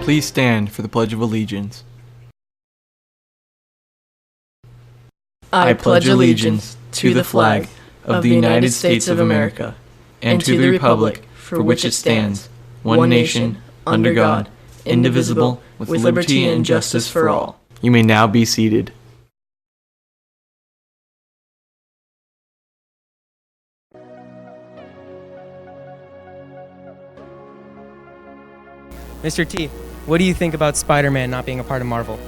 Please stand for the Pledge of Allegiance. I pledge allegiance to the flag of the United States of America and to the republic for which it stands, one nation, under God, indivisible, with liberty and justice for all. You may now be seated. Mr. T, what do you think about Spider-Man not being a part of Marvel?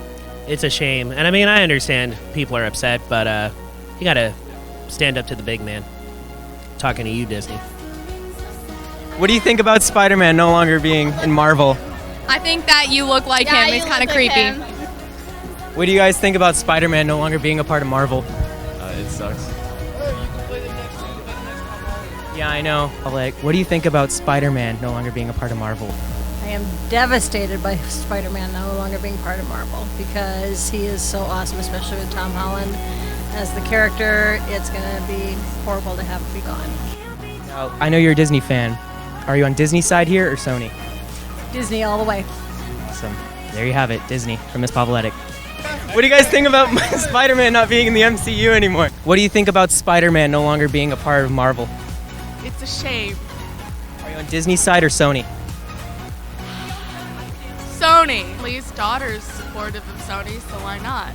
It's a shame. And I mean, I understand people are upset, but you gotta stand up to the big man. Talking to you, Disney. What do you think about Spider-Man no longer being in Marvel? I think that you look like him. He's kind of creepy. What do you guys think about Spider-Man no longer being a part of Marvel? It sucks. Yeah, I know. Like, what do you think about Spider-Man no longer being a part of Marvel? I am devastated by Spider-Man no longer being part of Marvel because he is so awesome, especially with Tom Holland as the character. It's going to be horrible to have him be gone. Now, I know you're a Disney fan. Are you on Disney's side here or Sony? Disney all the way. Awesome. There you have it, Disney from Miss Pavletic. What do you guys think about Spider-Man not being in the MCU anymore? What do you think about Spider-Man no longer being a part of Marvel? It's a shame. Are you on Disney's side or Sony? Sony. Lee's daughter is supportive of Sony, so why not?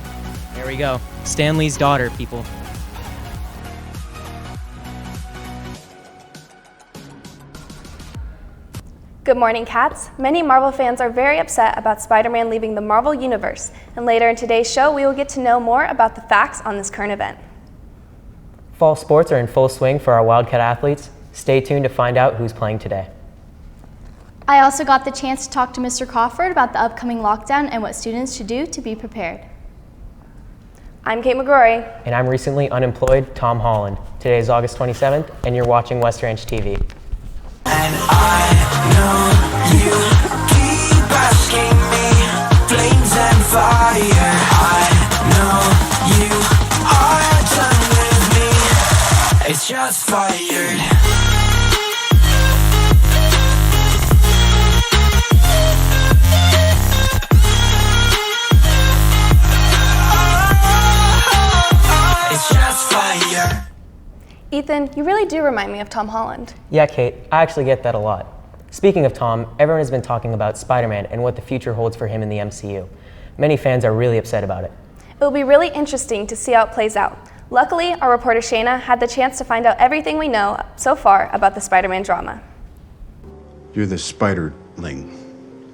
There we go. Stan Lee's daughter, people. Good morning, Cats. Many Marvel fans are very upset about Spider-Man leaving the Marvel Universe, and later in today's show, we will get to know more about the facts on this current event. Fall sports are in full swing for our Wildcat athletes. Stay tuned to find out who's playing today. I also got the chance to talk to Mr. Crawford about the upcoming lockdown and what students should do to be prepared. I'm Kate McGrory. And I'm recently unemployed Tom Holland. Today is August 27th, and you're watching West Ranch TV. And I know you keep asking me, flames and fire. I know you are done with me. It's just fired. Ethan, you really do remind me of Tom Holland. Yeah, Kate, I actually get that a lot. Speaking of Tom, everyone has been talking about Spider-Man and what the future holds for him in the MCU. Many fans are really upset about it. It will be really interesting to see how it plays out. Luckily, our reporter Shayna had the chance to find out everything we know so far about the Spider-Man drama. You're the Spiderling,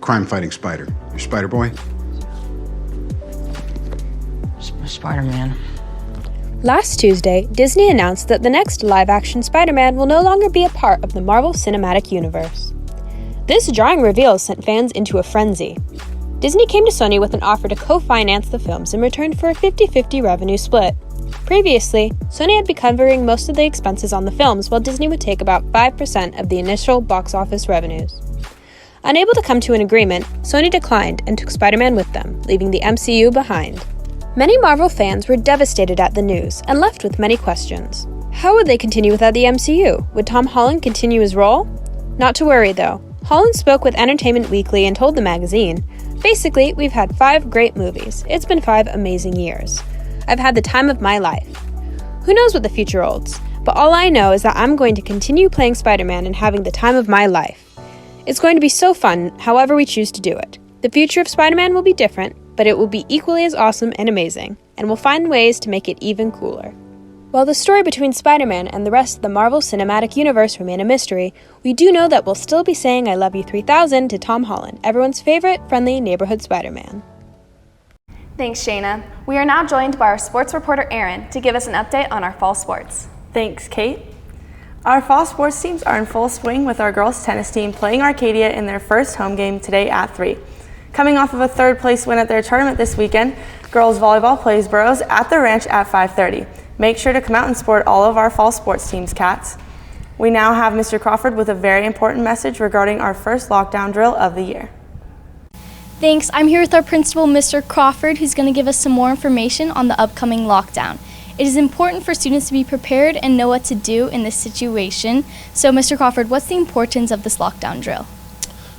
crime-fighting spider. You're Spider-Boy? Spider-Man. Last Tuesday, Disney announced that the next live-action Spider-Man will no longer be a part of the Marvel Cinematic Universe. This jarring reveal sent fans into a frenzy. Disney came to Sony with an offer to co-finance the films in return for a 50-50 revenue split. Previously, Sony had been covering most of the expenses on the films, while Disney would take about 5% of the initial box office revenues. Unable to come to an agreement, Sony declined and took Spider-Man with them, leaving the MCU behind. Many Marvel fans were devastated at the news and left with many questions. How would they continue without the MCU? Would Tom Holland continue his role? Not to worry though. Holland spoke with Entertainment Weekly and told the magazine, "Basically, we've had 5 great movies. It's been 5 amazing years. I've had the time of my life. Who knows what the future holds, but all I know is that I'm going to continue playing Spider-Man and having the time of my life. It's going to be so fun, however we choose to do it. The future of Spider-Man will be different, but it will be equally as awesome and amazing, and we'll find ways to make it even cooler." While the story between Spider-Man and the rest of the Marvel Cinematic Universe remain a mystery, we do know that we'll still be saying I love you 3000 to Tom Holland, everyone's favorite friendly neighborhood Spider-Man. Thanks, Shayna. We are now joined by our sports reporter, Erin, to give us an update on our fall sports. Thanks, Kate. Our fall sports teams are in full swing with our girls tennis team playing Arcadia in their first home game today at 3. Coming off of a 3rd place win at their tournament this weekend, girls volleyball plays Burroughs at the Ranch at 5:30. Make sure to come out and support all of our fall sports teams, Cats. We now have Mr. Crawford with a very important message regarding our first lockdown drill of the year. Thanks. I'm here with our principal, Mr. Crawford, who's going to give us some more information on the upcoming lockdown. It is important for students to be prepared and know what to do in this situation. So, Mr. Crawford, what's the importance of this lockdown drill?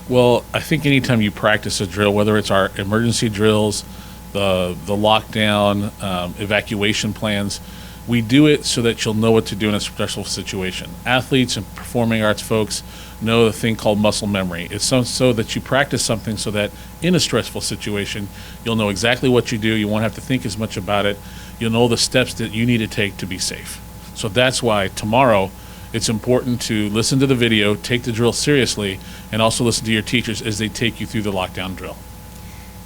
Well, I think anytime you practice a drill, whether it's our emergency drills, the lockdown, evacuation plans, we do it so that you'll know what to do in a stressful situation. Athletes and performing arts folks know the thing called muscle memory. It's so that you practice something so that in a stressful situation, you'll know exactly what you do. You won't have to think as much about it. You'll know the steps that you need to take to be safe. So that's why tomorrow it's important to listen to the video, take the drill seriously, and also listen to your teachers as they take you through the lockdown drill.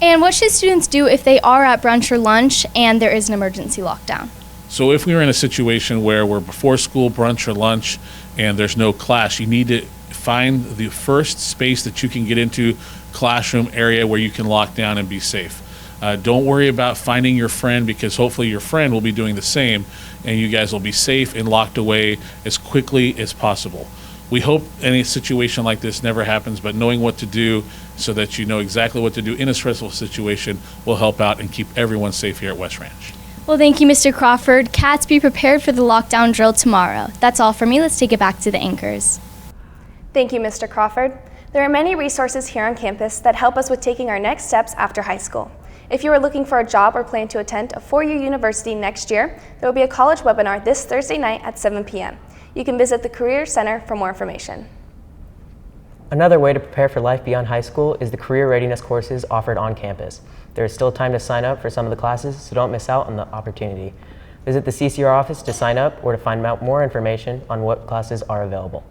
And what should students do if they are at brunch or lunch and there is an emergency lockdown? So if we were in a situation where we're before school, brunch or lunch, and there's no class, you need to find the first space that you can get into, classroom area where you can lock down and be safe. Don't worry about finding your friend, because hopefully your friend will be doing the same and you guys will be safe and locked away as quickly as possible. We hope any situation like this never happens, but knowing what to do so that you know exactly what to do in a stressful situation will help out and keep everyone safe here at West Ranch. Well, thank you, Mr. Crawford. Cats, be prepared for the lockdown drill tomorrow. That's all for me. Let's take it back to the anchors. Thank you, Mr. Crawford. There are many resources here on campus that help us with taking our next steps after high school. If you are looking for a job or plan to attend a 4-year university next year, there will be a college webinar this Thursday night at 7 p.m. You can visit the Career Center for more information. Another way to prepare for life beyond high school is the career readiness courses offered on campus. There is still time to sign up for some of the classes, so don't miss out on the opportunity. Visit the CCR office to sign up or to find out more information on what classes are available.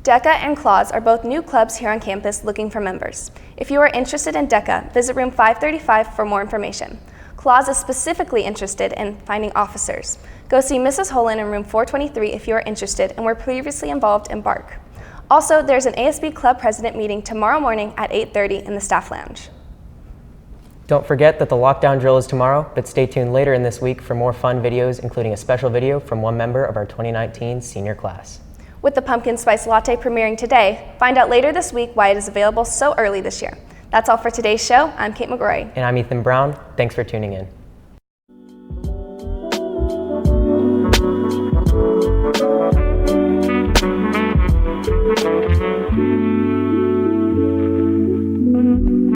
DECA and CLAWS are both new clubs here on campus looking for members. If you are interested in DECA, visit room 535 for more information. CLAWS is specifically interested in finding officers. Go see Mrs. Holland in room 423 if you are interested and were previously involved in BARC. Also, there's an ASB club president meeting tomorrow morning at 8:30 in the staff lounge. Don't forget that the lockdown drill is tomorrow, but stay tuned later in this week for more fun videos, including a special video from one member of our 2019 senior class. With the pumpkin spice latte premiering today, find out later this week why it is available so early this year. That's all for today's show. I'm Kate McGrory. And I'm Ethan Brown. Thanks for tuning in.